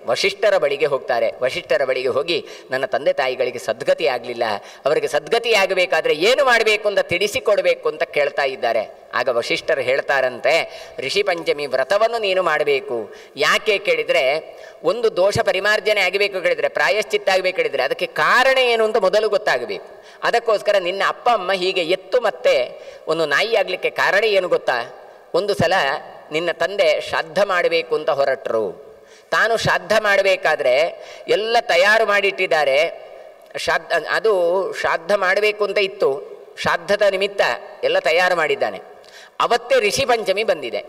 ವಶಿಷ್ಠರ ಬಳಿಗೆ ಹೋಗ್ತಾರೆ. ವಶಿಷ್ಠರ ಬಳಿಗೆ ಹೋಗಿ ನನ್ನ ತಂದೆ ತಾಯಿಗಳಿಗೆ ಸದ್ಗತಿ ಆಗಲಿಲ್ಲ, ಅವರಿಗೆ ಸದ್ಗತಿ ಆಗಬೇಕಾದ್ರೆ ಏನು ಮಾಡಬೇಕು ಅಂತ ತಿಳಿಸಿಕೊಡಬೇಕು ಅಂತ ಕೇಳ್ತಾ ಇದ್ದಾರೆ. ಆಗ ವಶಿಷ್ಠರು ಹೇಳ್ತಾರಂತೆ, ಋಷಿ ಪಂಚಮಿ ವ್ರತವನ್ನು ನೀನು ಮಾಡಬೇಕು. ಯಾಕೆ ಕೇಳಿದರೆ, ಒಂದು ದೋಷ ಪರಿಮಾರ್ಜನೆ ಆಗಬೇಕು ಕೇಳಿದರೆ, ಪ್ರಾಯಶ್ಚಿತ್ತ ಆಗಬೇಕು ಹೇಳಿದರೆ ಅದಕ್ಕೆ ಕಾರಣ ಏನು ಅಂತ ಮೊದಲು ಗೊತ್ತಾಗಬೇಕು. ಅದಕ್ಕೋಸ್ಕರ ನಿನ್ನ ಅಪ್ಪ ಅಮ್ಮ ಹೀಗೆ ಎತ್ತು ಮತ್ತೆ ಒಂದು ನಾಯಿ ಆಗಲಿಕ್ಕೆ ಕಾರಣ ಏನು ಗೊತ್ತಾ? ಒಂದು ಸಲ ನಿನ್ನ ತಂದೆ ಶ್ರಾದ್ದ ಮಾಡಬೇಕು ಅಂತ ಹೊರಟರು. ತಾನು ಶ್ರಾದ್ದ ಮಾಡಬೇಕಾದ್ರೆ ಎಲ್ಲ ತಯಾರು ಮಾಡಿಟ್ಟಿದ್ದಾರೆ. ಶ್ರಾದ್ದ ಮಾಡಬೇಕು ಅಂತ ಇತ್ತು. ಶ್ರಾದ್ದದ ನಿಮಿತ್ತ ಎಲ್ಲ ತಯಾರು ಮಾಡಿದ್ದಾನೆ. ಅವತ್ತೇ ಋಷಿ ಪಂಚಮಿ ಬಂದಿದೆ.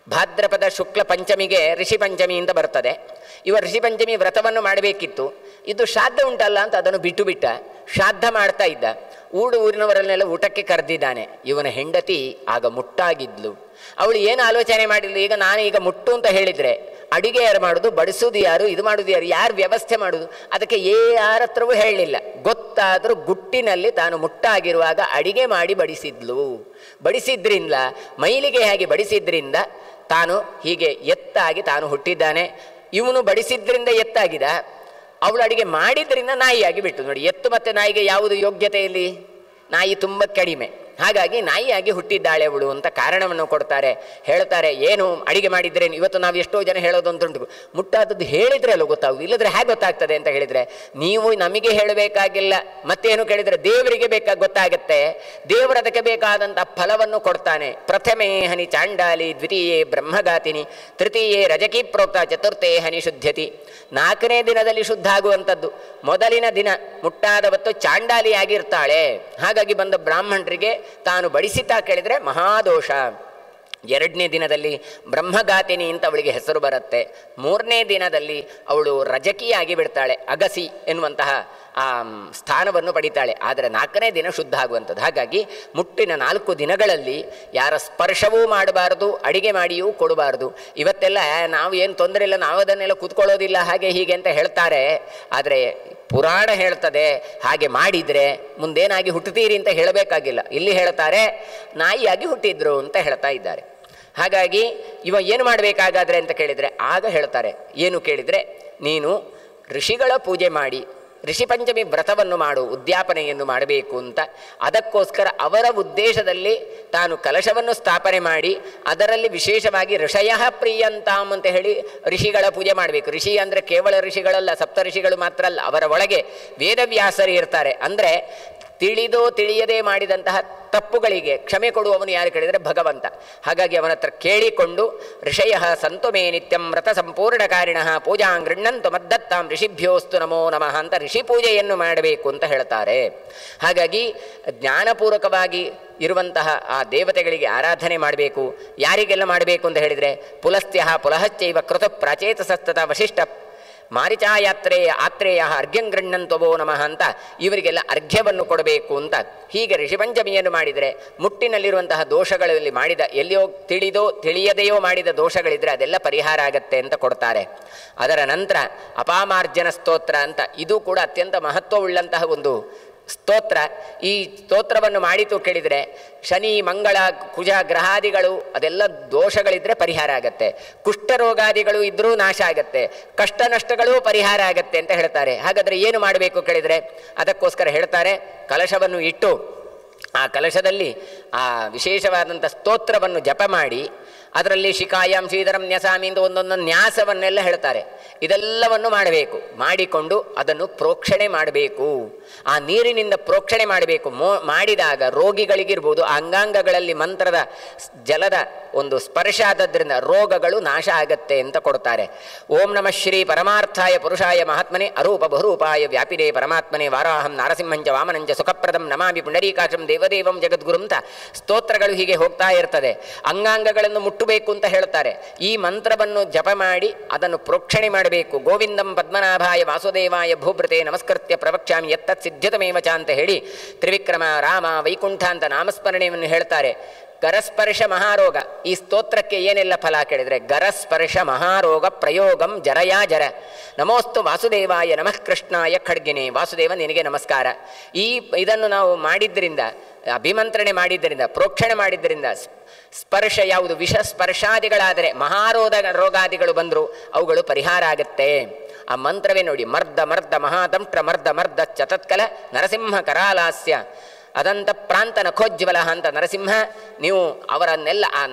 ಭಾದ್ರಪದ ಶುಕ್ಲ ಪಂಚಮಿಗೆ ಋಷಿ ಪಂಚಮಿ ಅಂತ ಬರ್ತದೆ. ಇವ ಋಷಿ ಪಂಚಮಿ ವ್ರತವನ್ನು ಮಾಡಬೇಕಿತ್ತು. ಇದು ಶ್ರಾದ್ದ ಉಂಟಲ್ಲ ಅಂತ ಅದನ್ನು ಬಿಟ್ಟು ಶ್ರಾದ್ದ ಮಾಡ್ತಾ ಇದ್ದ. ಊರಿನವರನ್ನೆಲ್ಲ ಊಟಕ್ಕೆ ಕರೆದಿದ್ದಾನೆ. ಇವನ ಹೆಂಡತಿ ಆಗ ಮುಟ್ಟಾಗಿದ್ಲು. ಅವಳು ಏನು ಆಲೋಚನೆ ಮಾಡಿದ್ಲು, ಈಗ ನಾನು ಈಗ ಮುಟ್ಟು ಅಂತ ಹೇಳಿದರೆ ಅಡಿಗೆ ಯಾರು ಮಾಡೋದು, ಬಡಿಸೋದು ಯಾರು, ಇದು ಮಾಡೋದು ಯಾರು, ಯಾರು ವ್ಯವಸ್ಥೆ ಮಾಡೋದು, ಅದಕ್ಕೆ ಯಾರ ಹತ್ರವೂ ಹೇಳಲಿಲ್ಲ. ಗೊತ್ತಾದರೂ ಗುಟ್ಟಿನಲ್ಲಿ ತಾನು ಮುಟ್ಟಾಗಿರುವಾಗ ಅಡಿಗೆ ಮಾಡಿ ಬಡಿಸಿದ್ರಿಂದ ಮೈಲಿಗೆ ಹಾಗೆ ಬಡಿಸಿದ್ರಿಂದ ತಾನು ಹೀಗೆ ಎತ್ತಾಗಿ ತಾನು ಹುಟ್ಟಿದ್ದಾನೆ. ಇವನು ಬಡಿಸಿದ್ರಿಂದ ಎತ್ತಾಗಿದ, ಅವಳು ಅಡಿಗೆ ಮಾಡಿದ್ರಿಂದ ನಾಯಿಯಾಗಿ ಬಿಟ್ಟು. ನೋಡಿ, ಎತ್ತು ಮತ್ತು ನಾಯಿಗೆ ಯಾವುದು ಯೋಗ್ಯತೆಯಲ್ಲಿ? ನಾಯಿ ತುಂಬ ಕಡಿಮೆ. ಹಾಗಾಗಿ ನಾಯಿಯಾಗಿ ಹುಟ್ಟಿದ್ದಾಳೆ ಅವಳು ಅಂತ ಕಾರಣವನ್ನು ಕೊಡ್ತಾರೆ. ಹೇಳ್ತಾರೆ, ಏನು ಅಡಿಗೆ ಮಾಡಿದ್ರೇನು? ಇವತ್ತು ನಾವು ಎಷ್ಟೋ ಜನ ಹೇಳೋದು ಅಂತುಂಟು, ಮುಟ್ಟಾದದ್ದು ಹೇಳಿದರೆ ಅಲ್ಲ ಗೊತ್ತಾಗುದು, ಇಲ್ಲದ್ರೆ ಹೇಗೆ ಗೊತ್ತಾಗ್ತದೆ ಅಂತ ಹೇಳಿದರೆ, ನೀವು ನಮಗೆ ಹೇಳಬೇಕಾಗಿಲ್ಲ. ಮತ್ತೇನು ಕೇಳಿದರೆ ದೇವರಿಗೆ ಗೊತ್ತಾಗತ್ತೆ. ದೇವರು ಅದಕ್ಕೆ ಬೇಕಾದಂಥ ಫಲವನ್ನು ಕೊಡ್ತಾನೆ. ಪ್ರಥಮೇ ಹನಿ ಚಾಂಡಾಲಿ, ದ್ವಿತೀಯೇ ಬ್ರಹ್ಮಗಾತಿನಿ, ತೃತೀಯೇ ರಜಕಿ ಪ್ರೋಕ್ತ, ಚತುರ್ಥೇ ಹನಿ ಶುದ್ಧತಿ. 4ನೇ ದಿನದಲ್ಲಿ ಶುದ್ಧ ಆಗುವಂಥದ್ದು. ಮೊದಲಿನ ದಿನ ಮುಟ್ಟಾದವತ್ತು ಚಾಂಡಾಲಿಯಾಗಿರ್ತಾಳೆ. ಹಾಗಾಗಿ ಬಂದ ಬ್ರಾಹ್ಮಣರಿಗೆ ತಾನು ಬಡಿಸಿತಾ ಕೇಳಿದರೆ ಮಹಾದೋಷ. 2ನೇ ದಿನದಲ್ಲಿ ಬ್ರಹ್ಮಗಾತಿನಿ ಅಂತ ಅವಳಿಗೆ ಹೆಸರು ಬರುತ್ತೆ. 3ನೇ ದಿನದಲ್ಲಿ ಅವಳು ರಜಕಿಯಾಗಿ ಬಿಡ್ತಾಳೆ, ಅಗಸಿ ಎನ್ನುವಂತಹ ಆ ಸ್ಥಾನವನ್ನು ಪಡಿತಾಳೆ. ಆದರೆ 4ನೇ ದಿನ ಶುದ್ಧ ಆಗುವಂಥದ್ದು. ಹಾಗಾಗಿ ಮುಟ್ಟಿನ 4 ದಿನಗಳಲ್ಲಿ ಯಾರ ಸ್ಪರ್ಶವೂ ಮಾಡಬಾರ್ದು, ಅಡಿಗೆ ಮಾಡಿಯೂ ಕೊಡಬಾರ್ದು. ಇವತ್ತೆಲ್ಲ ನಾವು ಏನು ತೊಂದರೆ ಇಲ್ಲ, ನಾವು ಅದನ್ನೆಲ್ಲ ಕೂತ್ಕೊಳ್ಳೋದಿಲ್ಲ, ಹಾಗೆ ಹೀಗೆ ಅಂತ ಹೇಳ್ತಾರೆ. ಆದರೆ ಪುರಾಣ ಹೇಳ್ತದೆ, ಹಾಗೆ ಮಾಡಿದರೆ ಮುಂದೇನಾಗಿ ಹುಟ್ಟುತ್ತೀರಿ ಅಂತ ಹೇಳಬೇಕಾಗಿಲ್ಲ. ಇಲ್ಲಿ ಹೇಳ್ತಾರೆ ನಾಯಿಯಾಗಿ ಹುಟ್ಟಿದ್ರು ಅಂತ ಹೇಳ್ತಾ ಇದ್ದಾರೆ. ಹಾಗಾಗಿ ಇವ ಏನು ಮಾಡಬೇಕಾಗಾದ್ರೆ ಅಂತ ಕೇಳಿದರೆ ಆಗ ಹೇಳ್ತಾರೆ, ಏನು ಕೇಳಿದರೆ, ನೀನು ಋಷಿಗಳ ಪೂಜೆ ಮಾಡಿ ಋಷಿ ಪಂಚಮಿ ವ್ರತವನ್ನು ಮಾಡು, ಉದ್ಯಾಪನೆಯನ್ನು ಮಾಡಬೇಕು ಅಂತ. ಅದಕ್ಕೋಸ್ಕರ ಅವರ ಉದ್ದೇಶದಲ್ಲಿ ತಾನು ಕಲಶವನ್ನು ಸ್ಥಾಪನೆ ಮಾಡಿ ಅದರಲ್ಲಿ ವಿಶೇಷವಾಗಿ ಋಷಯ ಪ್ರಿಯಂತಾಮ್ ಅಂತ ಹೇಳಿ ಋಷಿಗಳ ಪೂಜೆ ಮಾಡಬೇಕು. ಋಷಿ ಅಂದರೆ ಕೇವಲ ಋಷಿಗಳಲ್ಲ, ಸಪ್ತ ಋಷಿಗಳು ಮಾತ್ರ ಅಲ್ಲ, ಅವರ ಒಳಗೆ ವೇದವ್ಯಾಸರು ಇರ್ತಾರೆ. ಅಂದರೆ ತಿಳಿದೋ ತಿಳಿಯದೇ ಮಾಡಿದಂತಹ ತಪ್ಪುಗಳಿಗೆ ಕ್ಷಮೆ ಕೊಡುವವನು ಯಾರು ಕೇಳಿದರೆ ಭಗವಂತ. ಹಾಗಾಗಿ ಅವನ ಹತ್ರ ಕೇಳಿಕೊಂಡು ಋಷಯ ಸಂತು ಮೇ ನಿತ್ಯಂ ವ್ರತ ಸಂಪೂರ್ಣಕಾರಿಣ ಪೂಜಾಂ ಗೃಹ್ಣಂತು ಮದ್ದತ್ತಾಂ ಋಷಿಭ್ಯೋಸ್ತು ನಮೋ ನಮಃ ಅಂತ ಋಷಿ ಪೂಜೆಯನ್ನು ಮಾಡಬೇಕು ಅಂತ ಹೇಳ್ತಾರೆ. ಹಾಗಾಗಿ ಜ್ಞಾನಪೂರ್ವಕವಾಗಿ ಇರುವಂತಹ ಆ ದೇವತೆಗಳಿಗೆ ಆರಾಧನೆ ಮಾಡಬೇಕು. ಯಾರಿಗೆಲ್ಲ ಮಾಡಬೇಕು ಅಂತ ಹೇಳಿದರೆ, ಪುಲಸ್ತ್ಯ ಪುಲಹಶ್ಚೈವ ಕೃತ ಪ್ರಾಚೇತಸಸ್ತತ ವಶಿಷ್ಠ ಮಾರಿಚಾಯಾತ್ರೇಯ ಆತ್ರೇಯ ಅರ್ಘ್ಯಂ ಗೃಹ್ಣಂತವೋ ನಮಃ ಅಂತ ಇವರಿಗೆಲ್ಲ ಅರ್ಘ್ಯವನ್ನು ಕೊಡಬೇಕು ಅಂತ. ಹೀಗೆ ಋಷಿಪಂಚಮಿಯನ್ನು ಮಾಡಿದರೆ ಮುಟ್ಟಿನಲ್ಲಿರುವಂತಹ ದೋಷಗಳಲ್ಲಿ ಮಾಡಿದ ಎಲ್ಲಿಯೋ ತಿಳಿದೋ ತಿಳಿಯದೆಯೋ ಮಾಡಿದ ದೋಷಗಳಿದ್ದರೆ ಅದೆಲ್ಲ ಪರಿಹಾರ ಆಗತ್ತೆ ಅಂತ ಕೊಡ್ತಾರೆ. ಅದರ ನಂತರ ಅಪಾಮಾರ್ಜನ ಸ್ತೋತ್ರ ಅಂತ, ಇದು ಕೂಡ ಅತ್ಯಂತ ಮಹತ್ವವುಳ್ಳಂತಹ ಒಂದು ಸ್ತೋತ್ರ. ಈ ಸ್ತೋತ್ರವನ್ನು ಮಾಡಿತು ಕೇಳಿದರೆ ಶನಿ ಮಂಗಳ ಕುಜ ಗ್ರಹಾದಿಗಳು ಅದೆಲ್ಲ ದೋಷಗಳಿದ್ದರೆ ಪರಿಹಾರ ಆಗತ್ತೆ, ಕುಷ್ಠರೋಗಾದಿಗಳು ಇದ್ದರೂ ನಾಶ ಆಗತ್ತೆ, ಕಷ್ಟ ನಷ್ಟಗಳೂ ಪರಿಹಾರ ಆಗತ್ತೆ ಅಂತ ಹೇಳ್ತಾರೆ. ಹಾಗಾದರೆ ಏನು ಮಾಡಬೇಕು ಕೇಳಿದರೆ ಅದಕ್ಕೋಸ್ಕರ ಹೇಳ್ತಾರೆ, ಕಲಶವನ್ನು ಇಟ್ಟು ಆ ಕಲಶದಲ್ಲಿ ಆ ವಿಶೇಷವಾದಂಥ ಸ್ತೋತ್ರವನ್ನು ಜಪ ಮಾಡಿ ಅದರಲ್ಲಿ ಶಿಖಾಯಾಂ ಶ್ರೀಧರಂ ನ್ಯಸಾಮಿ ಅಂತ ಒಂದೊಂದು ನ್ಯಾಸವನ್ನೆಲ್ಲ ಹೇಳ್ತಾರೆ. ಇದೆಲ್ಲವನ್ನು ಮಾಡಬೇಕು. ಮಾಡಿಕೊಂಡು ಅದನ್ನು ಪ್ರೋಕ್ಷಣೆ ಮಾಡಬೇಕು. ಆ ನೀರಿನಿಂದ ಪ್ರೋಕ್ಷಣೆ ಮಾಡಬೇಕು. ಮಾಡಿದಾಗ ರೋಗಿಗಳಿಗಿರ್ಬೋದು ಅಂಗಾಂಗಗಳಲ್ಲಿ ಮಂತ್ರದ ಜಲದ ಒಂದು ಸ್ಪರ್ಶ ಆದದ್ರಿಂದ ರೋಗಗಳು ನಾಶ ಆಗತ್ತೆ ಅಂತ ಕೊಡ್ತಾರೆ. ಓಂ ನಮಃ ಶ್ರೀ ಪರಮಾರ್ಥಾಯ ಪುರುಷಾಯ ಮಹಾತ್ಮನೆ ಅರೂಪ ಬಹುರೂಪಾಯ ವ್ಯಾಪಿನೇ ಪರಮಾತ್ಮನೆ ವಾರಾಹಂ ನಾರಸಿಂಹಂಚ ವಾಮನಂಚ ಸುಖಪ್ರದಂ ನಮಾಮಿ ಪುಂಡರೀಕಾಕ್ಷಂ ದೇವದೇವಂ ಜಗದ್ಗುರುಂ ಅಂತ ಸ್ತೋತ್ರಗಳು ಹೀಗೆ ಹೋಗ್ತಾ ಇರ್ತದೆ. ಅಂಗಾಂಗಗಳನ್ನು ಮುಟ್ಟಬೇಕು ಅಂತ ಹೇಳ್ತಾರೆ. ಈ ಮಂತ್ರವನ್ನು ಜಪ ಮಾಡಿ ಅದನ್ನು ಪ್ರೋಕ್ಷಣೆ ಮಾಡಬೇಕು. ಗೋವಿಂದಂ ಪದ್ಮನಾಭಾಯ ವಾಸುದೇವಾಯ ಭೂಭೃತೆ ನಮಸ್ಕೃತ್ಯ ಪ್ರವಕ್ಷ್ಯಾಮಿ ಯತ್ತತ್ ಸಿದ್ಧ್ಯತಮೇವ ಚ ಅಂತ ಹೇಳಿ ತ್ರಿವಿಕ್ರಮ ರಾಮ ವೈಕುಂಠ ಅಂತ ನಾಮಸ್ಮರಣೆಯನ್ನು ಹೇಳ್ತಾರೆ. ಗರಸ್ಪರ್ಶ ಮಹಾರೋಗ. ಈ ಸ್ತೋತ್ರಕ್ಕೆ ಏನೆಲ್ಲ ಫಲ ಕೇಳಿದರೆ, ಗರಸ್ಪರ್ಶ ಮಹಾರೋಗ ಪ್ರಯೋಗಂ ಜರಯಾ ಜರ, ನಮೋಸ್ತು ವಾಸುದೇವಾಯ ನಮಃ ಕೃಷ್ಣಾಯ ಖಡ್ಗಿನೇ. ವಾಸುದೇವ ನಿನಗೆ ನಮಸ್ಕಾರ. ಇದನ್ನು ನಾವು ಮಾಡಿದ್ದರಿಂದ, ಅಭಿಮಂತ್ರಣೆ ಮಾಡಿದ್ದರಿಂದ, ಪ್ರೋಕ್ಷಣೆ ಮಾಡಿದ್ದರಿಂದ, ಸ್ಪರ್ಶ ಯಾವುದು ವಿಷ ಸ್ಪರ್ಶಾದಿಗಳಾದರೆ ರೋಗಾದಿಗಳು ಬಂದರೂ ಅವುಗಳು ಪರಿಹಾರ ಆಗುತ್ತೆ. ಆ ಮಂತ್ರವೇ ನೋಡಿ, ಮರ್ದ ಮರ್ದ ಮಹಾದಂಟ್ರ ಮರ್ದ ಮರ್ದ ಚತತ್ಕಲ ನರಸಿಂಹ ಕರಾಲಾಸ್ಯ ಅದಂತ ಪ್ರಾಂತ ನಖೋಜ್ವಲ ಅಂತ ನರಸಿಂಹ, ನೀವು ಅವರನ್ನೆಲ್ಲ ಆ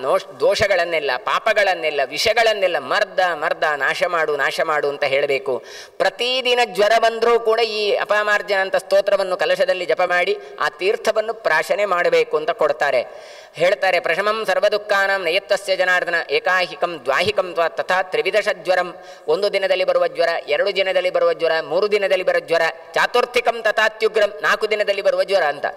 ದೋಷಗಳನ್ನೆಲ್ಲ, ಪಾಪಗಳನ್ನೆಲ್ಲ, ವಿಷಗಳನ್ನೆಲ್ಲ ಮರ್ದ ಮರ್ದ ನಾಶ ಮಾಡು ಅಂತ ಹೇಳಬೇಕು. ಪ್ರತಿದಿನ ಜ್ವರ ಬಂದರೂ ಕೂಡ ಈ ಅಪಮಾರ್ಜನ ಅಂತ ಸ್ತೋತ್ರವನ್ನು ಕಲಶದಲ್ಲಿ ಜಪ ಮಾಡಿ ಆ ತೀರ್ಥವನ್ನು ಪ್ರಾಶನೆ ಮಾಡಬೇಕು ಅಂತ ಕೊಡ್ತಾರೆ. ಹೇಳ್ತಾರೆ, ಪ್ರಶಮಂ ಸರ್ವದುಃಖಾನಾಂ ನಯತ್ತಸ್ಯ ಜನಾರ್ದನ ಏಕಾಹಿಕಂ ದ್ವಾಹಿಕಂ ತಥಾ ತ್ರಿವಿಧಶ ಜ್ವರಂ. 1 ದಿನದಲ್ಲಿ ಬರುವ ಜ್ವರ, 2 ದಿನದಲ್ಲಿ ಬರುವ ಜ್ವರ, 3 ದಿನದಲ್ಲಿ ಬರುವ ಜ್ವರ, ಚಾತುರ್ಥಿಕಂ ತಥಾತ್ಯುಗ್ರಂ 4 ದಿನದಲ್ಲಿ ಬರುವ ಜ್ವರ ಅಂತ.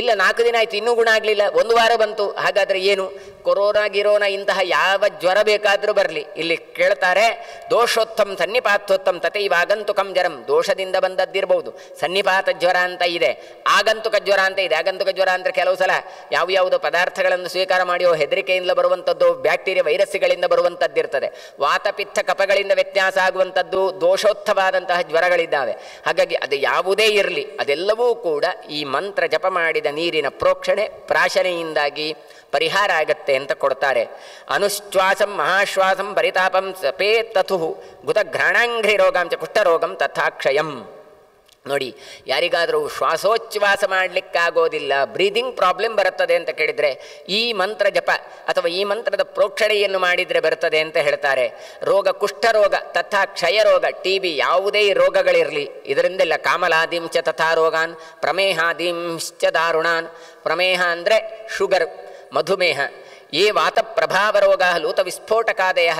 ಇಲ್ಲ 4 ದಿನ ಆಯಿತು ಇನ್ನೂ ಗುಣ ಆಗಲಿಲ್ಲ, 1 ವಾರ ಬಂತು, ಹಾಗಾದರೆ ಏನು? ಕೊರೋನಾ ಗಿರೋನಾ ಇಂತಹ ಯಾವ ಜ್ವರ ಬೇಕಾದರೂ ಬರಲಿ, ಇಲ್ಲಿ ಕೇಳ್ತಾರೆ ದೋಷೋತ್ತಮ್ ಸನ್ನಿಪಾತೋತ್ತಮ್ ತಥೈವ ಆಗಂತುಕಂ ಜ್ವರಂ. ದೋಷದಿಂದ ಬಂದದ್ದಿರ್ಬೋದು, ಸನ್ನಿಪಾತ ಜ್ವರ ಅಂತ ಇದೆ, ಆಗಂತುಕ ಜ್ವರ ಅಂತ ಇದೆ. ಆಗಂತುಕ ಜ್ವರ ಅಂದರೆ ಕೆಲವು ಸಲ ಯಾವ್ಯಾವುದೋ ಪದಾರ್ಥಗಳನ್ನು ಸ್ವೀಕಾರ ಮಾಡಿಯೋ ಹೆದರಿಕೆಯಿಂದ ಬರುವಂಥದ್ದು, ಬ್ಯಾಕ್ಟೀರಿಯಾ ವೈರಸ್ಗಳಿಂದ ಬರುವಂಥದ್ದಿರ್ತದೆ. ವಾತಪಿತ್ತ ಕಫಗಳಿಂದ ವ್ಯತ್ಯಾಸ ಆಗುವಂಥದ್ದು ದೋಷೋತ್ತವಾದಂತಹ ಜ್ವರಗಳಿದ್ದಾವೆ. ಹಾಗಾಗಿ ಅದು ಯಾವುದೇ ಇರಲಿ, ಅದೆಲ್ಲವೂ ಕೂಡ ಈ ಮಂತ್ರ ಜಪ ಮಾಡಿದ ನೀರಿನ ಪ್ರೋಕ್ಷಣೆ ಪ್ರಾಶನೆಯಿಂದಾಗಿ ಪರಿಹಾರ ಆಗತ್ತೆ ಅಂತ ಕೊಡ್ತಾರೆ. ಅನುಶ್ವಾಸಂ ಮಹಾಶ್ವಾಸಂ ಪರಿತಾಪಂ ಸಪೇ ತಥು ಗುತಘ್ರಾಣಾಂಘ್ರಿ ರೋಗಾಂಚ ಕುಷ್ಠರೋಗಂ ತಥಾಕ್ಷಯಂ. ನೋಡಿ, ಯಾರಿಗಾದರೂ ಶ್ವಾಸೋಚ್ಛ್ವಾಸ ಮಾಡಲಿಕ್ಕಾಗೋದಿಲ್ಲ, ಬ್ರೀದಿಂಗ್ ಪ್ರಾಬ್ಲಮ್ ಬರುತ್ತದೆ ಅಂತ ಕೇಳಿದರೆ ಈ ಮಂತ್ರ ಜಪ ಅಥವಾ ಈ ಮಂತ್ರದ ಪ್ರೋಕ್ಷಣೆಯನ್ನು ಮಾಡಿದರೆ ಬರ್ತದೆ ಅಂತ ಹೇಳ್ತಾರೆ. ರೋಗ ಕುಷ್ಠರೋಗ ತಥಾ ಕ್ಷಯರೋಗ, TB ಯಾವುದೇ ರೋಗಗಳಿರಲಿ ಇದರಿಂದೆಲ್ಲ, ಕಾಮಲಾದಿಂಚ ತಥಾ ರೋಗಾನ್ ಪ್ರಮೇಹಾದಿಂಶ್ಚ ದಾರುಣಾನ್. ಪ್ರಮೇಹ ಅಂದರೆ ಶುಗರ್, ಮಧುಮೇಹ, ಏ ವಾತ ಪ್ರಭಾವ ರೋಗ ಲೂತ ವಿಸ್ಫೋಟಕಾದಯ.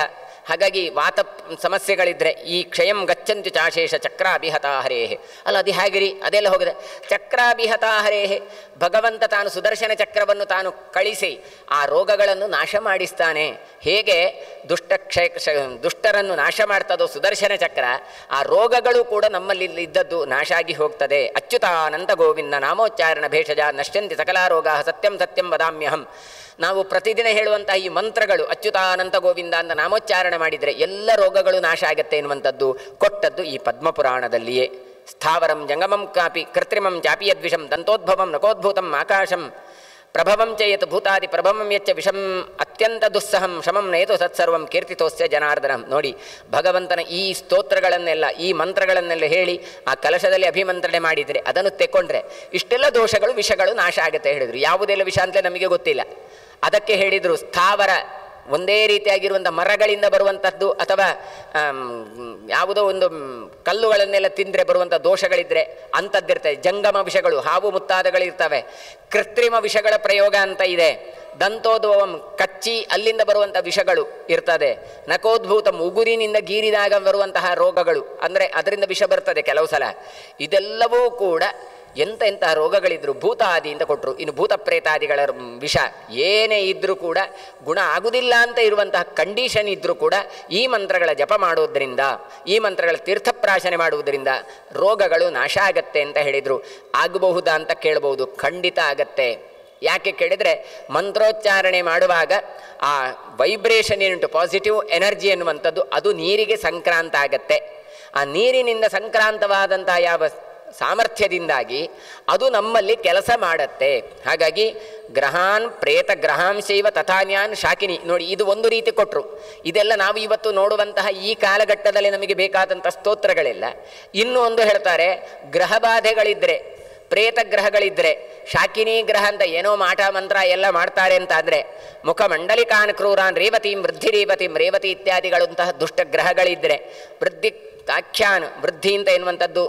ಹಾಗಾಗಿ ವಾತ ಸಮಸ್ಯೆಗಳಿದ್ದರೆ ಈ ಕ್ಷಯಂ ಗಚ್ಚಂತು ಚಾಶೇಷ ಚಕ್ರಾಭಿಹತಾಹರೇಹೆ. ಅಲ್ಲ, ಅದು ಹೇಗಿರಿ, ಅದೆಲ್ಲ ಹೋಗಿದೆ. ಚಕ್ರಾಭಿಹತಾಹರೇಹೆ, ಭಗವಂತ ತಾನು ಸುದರ್ಶನ ಚಕ್ರವನ್ನು ತಾನು ಕಳಿಸಿ ಆ ರೋಗಗಳನ್ನು ನಾಶ ಮಾಡಿಸ್ತಾನೆ. ಹೇಗೆ ದುಷ್ಟರನ್ನು ನಾಶ ಮಾಡ್ತದೋ ಸುದರ್ಶನ ಚಕ್ರ, ಆ ರೋಗಗಳು ಕೂಡ ನಮ್ಮಲ್ಲಿ ಇದ್ದದ್ದು ನಾಶ ಆಗಿ ಹೋಗ್ತದೆ. ಅಚ್ಯುತಾನಂತ ಗೋವಿಂದ ನಾಮೋಚ್ಚಾರಣ ಭೇಷಜ ನಶ್ಯಂತಿ ಸಕಲಾರೋಗ ಸತ್ಯಂ ಸತ್ಯಂ ವದಾಮ್ಯಹಂ. ನಾವು ಪ್ರತಿದಿನ ಹೇಳುವಂತಹ ಈ ಮಂತ್ರಗಳು ಅಚ್ಯುತಾನಂತ ಗೋವಿಂದ ಅಂತ ನಾಮೋಚ್ಚಾರಣೆ ಮಾಡಿದರೆ ಎಲ್ಲ ರೋಗಗಳು ನಾಶ ಆಗತ್ತೆ ಎನ್ನುವಂಥದ್ದು ಕೊಟ್ಟದ್ದು ಈ ಪದ್ಮಪುರಾಣದಲ್ಲಿಯೇ. ಸ್ಥಾವರಂ ಜಂಗಮಂ ಕಾಪಿ ಕೃತ್ರಿಮಂ ಚಾಪಿ ಯದ್ವಿಷಂ ದಂತೋದ್ಭವಂ ನಕೋದ್ಭೂತಂ ಆಕಾಶಂ ಪ್ರಭವಂ ಚಯತ್ ಭೂತಾದಿ ಪ್ರಭವಂ ಯಚ್ಚ ವಿಷಂ ಅತ್ಯಂತ ದುಸ್ಸಹಂ ಶಮಂ ನಯತು ಸತ್ಸರ್ವಂ ಕೀರ್ತಿತೋಸ್ಯ ಜನಾರ್ದನಂ. ನೋಡಿ, ಭಗವಂತನ ಈ ಸ್ತೋತ್ರಗಳನ್ನೆಲ್ಲ, ಈ ಮಂತ್ರಗಳನ್ನೆಲ್ಲ ಹೇಳಿ ಆ ಕಲಶದಲ್ಲಿ ಅಭಿಮಂತ್ರಣೆ ಮಾಡಿದರೆ ಅದನ್ನು ತೆಕ್ಕೊಂಡ್ರೆ ಇಷ್ಟೆಲ್ಲ ದೋಷಗಳು ವಿಷಗಳು ನಾಶ ಆಗುತ್ತೆ ಹೇಳಿದರು. ಯಾವುದೆಲ್ಲ ವಿಷ ಅಂತಲೇ ನಮಗೆ ಗೊತ್ತಿಲ್ಲ. ಅದಕ್ಕೆ ಹೇಳಿದರು ಸ್ಥಾವರ, ಒಂದೇ ರೀತಿಯಾಗಿರುವಂಥ ಮರಗಳಿಂದ ಬರುವಂಥದ್ದು ಅಥವಾ ಯಾವುದೋ ಒಂದು ಕಲ್ಲುಗಳನ್ನೆಲ್ಲ ತಿಂದರೆ ಬರುವಂಥ ದೋಷಗಳಿದ್ದರೆ ಅಂಥದ್ದಿರ್ತವೆ. ಜಂಗಮ ವಿಷಗಳು, ಹಾವು ಮುತ್ತಾದಗಳಿರ್ತವೆ. ಕೃತ್ರಿಮ ವಿಷಗಳ ಪ್ರಯೋಗ ಅಂತ ಇದೆ. ದಂತೋದ್ಭವಂ, ಕಚ್ಚಿ ಅಲ್ಲಿಂದ ಬರುವಂಥ ವಿಷಗಳು ಇರ್ತದೆ. ನಕೋದ್ಭೂತಂ, ಉಗುರಿನಿಂದ ಗೀರಿದಾಗ ಬರುವಂತಹ ರೋಗಗಳು, ಅಂದರೆ ಅದರಿಂದ ವಿಷ ಬರ್ತದೆ ಕೆಲವು ಸಲ. ಇದೆಲ್ಲವೂ ಕೂಡ ಎಂಥ ರೋಗಗಳಿದ್ರು ಭೂತಾದಿ ಅಂತ ಕೊಟ್ಟರು. ಇನ್ನು ಭೂತ ಪ್ರೇತಾದಿಗಳ ವಿಷ ಏನೇ ಇದ್ದರೂ ಕೂಡ ಗುಣ ಆಗುವುದಿಲ್ಲ ಅಂತ ಇರುವಂತಹ ಕಂಡೀಷನ್ ಇದ್ದರೂ ಕೂಡ ಈ ಮಂತ್ರಗಳ ಜಪ ಮಾಡೋದ್ರಿಂದ, ಈ ಮಂತ್ರಗಳ ತೀರ್ಥಪ್ರಾಶನೆ ಮಾಡುವುದರಿಂದ ರೋಗಗಳು ನಾಶ ಆಗತ್ತೆ ಅಂತ ಹೇಳಿದರು. ಆಗಬಹುದಾ ಅಂತ ಕೇಳಬಹುದು. ಖಂಡಿತ ಆಗತ್ತೆ. ಯಾಕೆ ಕೇಳಿದರೆ ಮಂತ್ರೋಚ್ಚಾರಣೆ ಮಾಡುವಾಗ ಆ ವೈಬ್ರೇಷನ್ ಏನುಂಟು, ಪಾಸಿಟಿವ್ ಎನರ್ಜಿ ಎನ್ನುವಂಥದ್ದು ಅದು ನೀರಿಗೆ ಸಂಕ್ರಾಂತ ಆಗತ್ತೆ. ಆ ನೀರಿನಿಂದ ಸಂಕ್ರಾಂತವಾದಂಥ ಯಾವ ಸಾಮರ್ಥ್ಯದಿಂದಾಗಿ ಅದು ನಮ್ಮಲ್ಲಿ ಕೆಲಸ ಮಾಡತ್ತೆ. ಹಾಗಾಗಿ ಗ್ರಹಾನ್ ಪ್ರೇತ ಗ್ರಹಾಂಶೈವ ತಥಾನ್ಯಾನ್ ಶಾಕಿನಿ. ನೋಡಿ, ಇದು ಒಂದು ರೀತಿ ಕೊಟ್ಟರು. ಇದೆಲ್ಲ ನಾವು ಇವತ್ತು ನೋಡುವಂತಹ ಈ ಕಾಲಘಟ್ಟದಲ್ಲಿ ನಮಗೆ ಬೇಕಾದಂಥ ಸ್ತೋತ್ರಗಳೆಲ್ಲ. ಇನ್ನೂ ಒಂದು ಹೇಳ್ತಾರೆ, ಗ್ರಹ ಬಾಧೆಗಳಿದ್ದರೆ, ಪ್ರೇತ ಗ್ರಹಗಳಿದ್ದರೆ, ಶಾಕಿನಿ ಗ್ರಹ ಅಂತ ಏನೋ ಮಾಟ ಮಂತ್ರ ಎಲ್ಲ ಮಾಡ್ತಾರೆ ಅಂತ ಆದರೆ, ಮುಖಮಂಡಲಿಕಾನ್ ಕ್ರೂರಾನ್ ರೇವತೀಂ ವೃದ್ಧಿರೇವತೀಂ, ರೇವತಿ ಇತ್ಯಾದಿಗಳಂತಹ ದುಷ್ಟ ಗ್ರಹಗಳಿದ್ದರೆ, ವೃದ್ಧಿ ಕಾಖ್ಯಾನ್ ವೃದ್ಧಿ ಅಂತ ಎನ್ನುವಂಥದ್ದು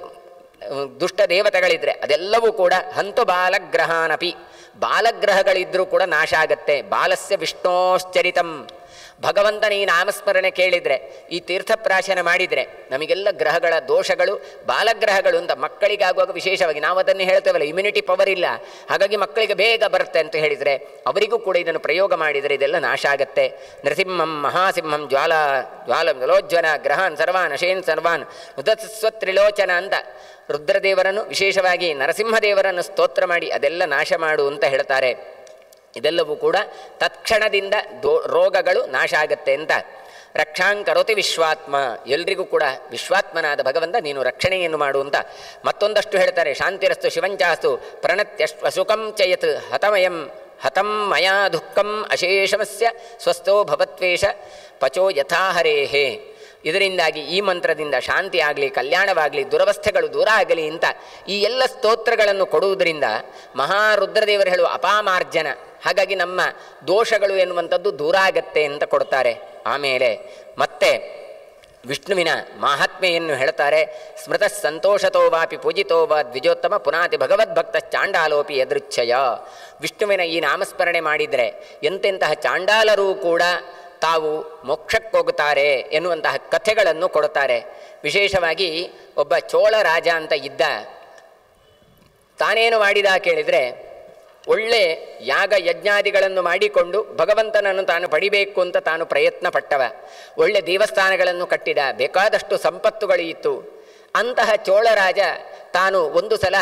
ದುಷ್ಟ ದೇವತೆಗಳಿದ್ದರೆ ಅದೆಲ್ಲವೂ ಕೂಡ ಹಂತು ಬಾಲಗ್ರಹಾನಪಿ, ಬಾಲಗ್ರಹಗಳಿದ್ದರೂ ಕೂಡ ನಾಶ ಆಗತ್ತೆ. ಬಾಲಸ್ಯ ವಿಷ್ಣೋಶ್ಚರಿತಂ, ಭಗವಂತನ ಈ ನಾಮಸ್ಮರಣೆ ಕೇಳಿದರೆ, ಈ ತೀರ್ಥಪ್ರಾಶನ ಮಾಡಿದರೆ ನಮಗೆಲ್ಲ ಗ್ರಹಗಳ ದೋಷಗಳು, ಬಾಲಗ್ರಹಗಳು ಅಂತ ಮಕ್ಕಳಿಗಾಗುವಾಗ ವಿಶೇಷವಾಗಿ ನಾವು ಅದನ್ನು ಹೇಳ್ತೇವಲ್ಲ, ಇಮ್ಯುನಿಟಿ ಪವರ್ ಇಲ್ಲ, ಹಾಗಾಗಿ ಮಕ್ಕಳಿಗೆ ಬೇಗ ಬರುತ್ತೆ ಅಂತ ಹೇಳಿದರೆ ಅವರಿಗೂ ಕೂಡ ಇದನ್ನು ಪ್ರಯೋಗ ಮಾಡಿದರೆ ಇದೆಲ್ಲ ನಾಶ ಆಗತ್ತೆ. ನೃಸಿಂಹಂ ಮಹಾಸಿಂಹಂ ಜ್ವಾಲೋಜ್ವನ ಗ್ರಹಾನ್ ಸರ್ವಾನ್ ಅಶೇನ್ ಸರ್ವಾನ್ ಉದತ್ಸ್ವತ್ರಿಲೋಚನ ಅಂತ ರುದ್ರದೇವರನ್ನು, ವಿಶೇಷವಾಗಿ ನರಸಿಂಹದೇವರನ್ನು ಸ್ತೋತ್ರ ಮಾಡಿ ಅದೆಲ್ಲ ನಾಶ ಮಾಡು ಅಂತ ಹೇಳ್ತಾರೆ. ಇದೆಲ್ಲವೂ ಕೂಡ ತತ್ಕ್ಷಣದಿಂದ ರೋಗಗಳು ನಾಶ ಆಗತ್ತೆ ಅಂತ. ರಕ್ಷಾಂಕರೋತಿ ವಿಶ್ವಾತ್ಮ, ಎಲ್ರಿಗೂ ಕೂಡ ವಿಶ್ವಾತ್ಮನಾದ ಭಗವಂತ ನೀನು ರಕ್ಷಣೆಯನ್ನು ಮಾಡು ಅಂತ ಮತ್ತೊಂದಷ್ಟು ಹೇಳ್ತಾರೆ. ಶಾಂತಿರಸ್ತು ಶಿವಂಚಾಸ್ತು ಪ್ರಣತ್ಯಶ್ವಸುಖಂ ಚಯತ್ ಹತಂ ಮಯಾ ದುಃಖಂ ಅಶೇಷಮಸ್ಯ ಸ್ವಸ್ಥೋ ಭವತ್ವೇಷ ಪಚೋ ಯಥಾಹರೇಹೇ. ಇದರಿಂದಾಗಿ ಈ ಮಂತ್ರದಿಂದ ಶಾಂತಿ ಆಗಲಿ, ಕಲ್ಯಾಣವಾಗಲಿ, ದುರವಸ್ಥೆಗಳು ದೂರ ಆಗಲಿ ಅಂತ ಈ ಎಲ್ಲ ಸ್ತೋತ್ರಗಳನ್ನು ಕೊಡುವುದರಿಂದ ಮಹಾರುದ್ರದೇವರು ಹೇಳುವ ಅಪಾಮಾರ್ಜನ, ಹಾಗಾಗಿ ನಮ್ಮ ದೋಷಗಳು ಎನ್ನುವಂಥದ್ದು ದೂರ ಆಗತ್ತೆ ಅಂತ ಕೊಡ್ತಾರೆ. ಆಮೇಲೆ ಮತ್ತೆ ವಿಷ್ಣುವಿನ ಮಾಹಾತ್ಮೆಯನ್ನು ಹೇಳ್ತಾರೆ. ಸ್ಮೃತ ಸಂತೋಷತೋ ವಾಪಿ ಪೂಜಿತೋ ವಾ ದ್ವಿಜೋತ್ತಮ ಪುನಾತಿ ಭಗವದ್ಭಕ್ತ ಚಾಂಡಾಲೋಪಿ ಯದೃಚ್ಛಯ. ವಿಷ್ಣುವಿನ ಈ ನಾಮಸ್ಮರಣೆ ಮಾಡಿದರೆ ಎಂತೆಂತಹ ಚಾಂಡಾಲರೂ ಕೂಡ ತಾವು ಮೋಕ್ಷಕ್ಕೋಗುತ್ತಾರೆ ಎನ್ನುವಂತಹ ಕಥೆಗಳನ್ನು ಕೊಡುತ್ತಾರೆ. ವಿಶೇಷವಾಗಿ ಒಬ್ಬ ಚೋಳ ರಾಜ ಅಂತ ಇದ್ದ. ತಾನೇನು ಮಾಡಿದ ಕೇಳಿದರೆ, ಒಳ್ಳೆ ಯಾಗ ಯಜ್ಞಾದಿಗಳನ್ನು ಮಾಡಿಕೊಂಡು ಭಗವಂತನನ್ನು ತಾನು ಪಡಿಬೇಕು ಅಂತ ತಾನು ಪ್ರಯತ್ನ ಪಟ್ಟವ. ಒಳ್ಳೆ ದೇವಸ್ಥಾನಗಳನ್ನು ಕಟ್ಟಿದ, ಬೇಕಾದಷ್ಟು ಸಂಪತ್ತುಗಳು ಇತ್ತು. ಅಂತಹ ಚೋಳರಾಜ ತಾನು ಒಂದು ಸಲ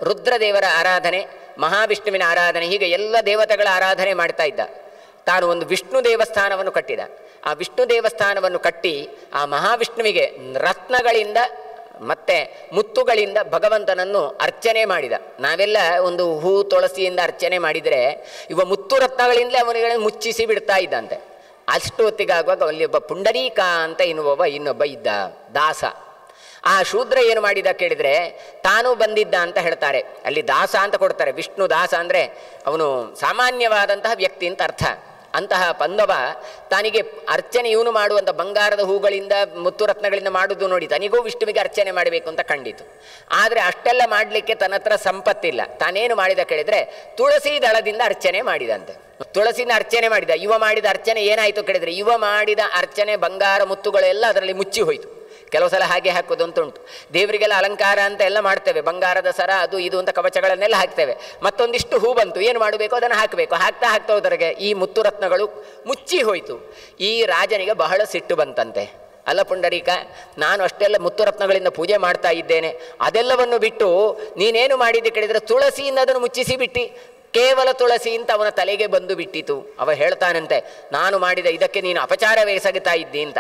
ರುದ್ರದೇವರ ಆರಾಧನೆ, ಮಹಾವಿಷ್ಣುವಿನ ಆರಾಧನೆ, ಹೀಗೆ ಎಲ್ಲ ದೇವತೆಗಳ ಆರಾಧನೆ ಮಾಡ್ತಾ ಇದ್ದ. ತಾನು ಒಂದು ವಿಷ್ಣು ದೇವಸ್ಥಾನವನ್ನು ಕಟ್ಟಿದ. ಆ ವಿಷ್ಣು ದೇವಸ್ಥಾನವನ್ನು ಕಟ್ಟಿ ಆ ಮಹಾವಿಷ್ಣುವಿಗೆ ರತ್ನಗಳಿಂದ ಮತ್ತು ಮುತ್ತುಗಳಿಂದ ಭಗವಂತನನ್ನು ಅರ್ಚನೆ ಮಾಡಿದ. ನಾವೆಲ್ಲ ಒಂದು ಹೂ ತುಳಸಿಯಿಂದ ಅರ್ಚನೆ ಮಾಡಿದರೆ ಇವ ಮುತ್ತು ರತ್ನಗಳಿಂದಲೇ ಅವನಿಗೆ ಮುಚ್ಚಿಸಿ ಬಿಡ್ತಾ ಇದ್ದಂತೆ. ಅಷ್ಟು ಹೊತ್ತಿಗಾಗುವಾಗ ಅಲ್ಲಿ ಒಬ್ಬ ಪುಂಡರೀಕ ಅಂತ ಇನ್ನೊಬ್ಬ ಇದ್ದ ದಾಸ. ಆ ಶೂದ್ರ ಏನು ಮಾಡಿದ ಕೇಳಿದರೆ, ತಾನು ಬಂದಿದ್ದ ಅಂತ ಹೇಳ್ತಾರೆ. ಅಲ್ಲಿ ದಾಸ ಅಂತ ಕೊಡ್ತಾರೆ. ವಿಷ್ಣು ದಾಸ ಅಂದರೆ ಅವನು ಸಾಮಾನ್ಯವಾದಂತಹ ವ್ಯಕ್ತಿ ಅಂತ ಅರ್ಥ. ಅಂತಹ ಪಂದವ ತನಿಗೆ ಅರ್ಚನೆ ಇವನು ಮಾಡುವಂಥ ಬಂಗಾರದ ಹೂಗಳಿಂದ ಮುತ್ತು ರತ್ನಗಳಿಂದ ಮಾಡುವುದು ನೋಡಿ ತನಿಗೂ ವಿಷ್ಣುವಿಗೆ ಅರ್ಚನೆ ಮಾಡಬೇಕು ಅಂತ ಕಂಡಿತು. ಆದರೆ ಅಷ್ಟೆಲ್ಲ ಮಾಡಲಿಕ್ಕೆ ತನ್ನ ಹತ್ರ ಸಂಪತ್ತಿಲ್ಲ. ತಾನೇನು ಮಾಡಿದ ಕೇಳಿದರೆ ತುಳಸಿ ದಳದಿಂದ ಅರ್ಚನೆ ಮಾಡಿದಂತೆ. ತುಳಸಿಯಿಂದ ಅರ್ಚನೆ ಮಾಡಿದ. ಇವ ಮಾಡಿದ ಅರ್ಚನೆ ಏನಾಯಿತು ಕೇಳಿದರೆ, ಇವ ಮಾಡಿದ ಅರ್ಚನೆ ಬಂಗಾರ ಮುತ್ತುಗಳೆಲ್ಲ ಅದರಲ್ಲಿ ಮುಚ್ಚಿ ಹೋಯಿತು. ಕೆಲವು ಸಲ ಹಾಗೆ ಹಾಕೋದು ಅಂತ ಉಂಟು. ದೇವರಿಗೆಲ್ಲ ಅಲಂಕಾರ ಅಂತ ಎಲ್ಲ ಮಾಡ್ತೇವೆ, ಬಂಗಾರದ ಸರ ಅದು ಇದು ಅಂತ ಕವಚಗಳನ್ನೆಲ್ಲ ಹಾಕ್ತೇವೆ. ಮತ್ತೊಂದಿಷ್ಟು ಹೂ ಬಂತು, ಏನು ಮಾಡಬೇಕು ಅದನ್ನು ಹಾಕಬೇಕು. ಹಾಕ್ತಾ ಹೋದರೆಗೆ ಈ ಮುತ್ತು ರತ್ನಗಳು ಮುಚ್ಚಿ ಹೋಯಿತು. ಈ ರಾಜನಿಗೆ ಬಹಳ ಸಿಟ್ಟು ಬಂತಂತೆ. ಅಲ್ಲ ಪುಂಡರೀಕ, ನಾನು ಅಷ್ಟೆಲ್ಲ ಮುತ್ತು ರತ್ನಗಳಿಂದ ಪೂಜೆ ಮಾಡ್ತಾ ಇದ್ದೇನೆ, ಅದೆಲ್ಲವನ್ನು ಬಿಟ್ಟು ನೀನೇನು ಮಾಡಿದ್ದೆ ಕೇಳಿದರೆ ತುಳಸಿಯಿಂದ ಅದನ್ನು ಮುಚ್ಚಿಸಿ ಬಿಟ್ಟು ಕೇವಲ ತುಳಸಿ ಅಂತ ಅವನ ತಲೆಗೆ ಬಂದು ಬಿಟ್ಟಿತು. ಅವ ಹೇಳ್ತಾನಂತೆ, ನಾನು ಮಾಡಿದ ಇದಕ್ಕೆ ನೀನು ಅಪಚಾರವೇ ಎಸಗುತ್ತಾ ಇದ್ದಿ ಅಂತ.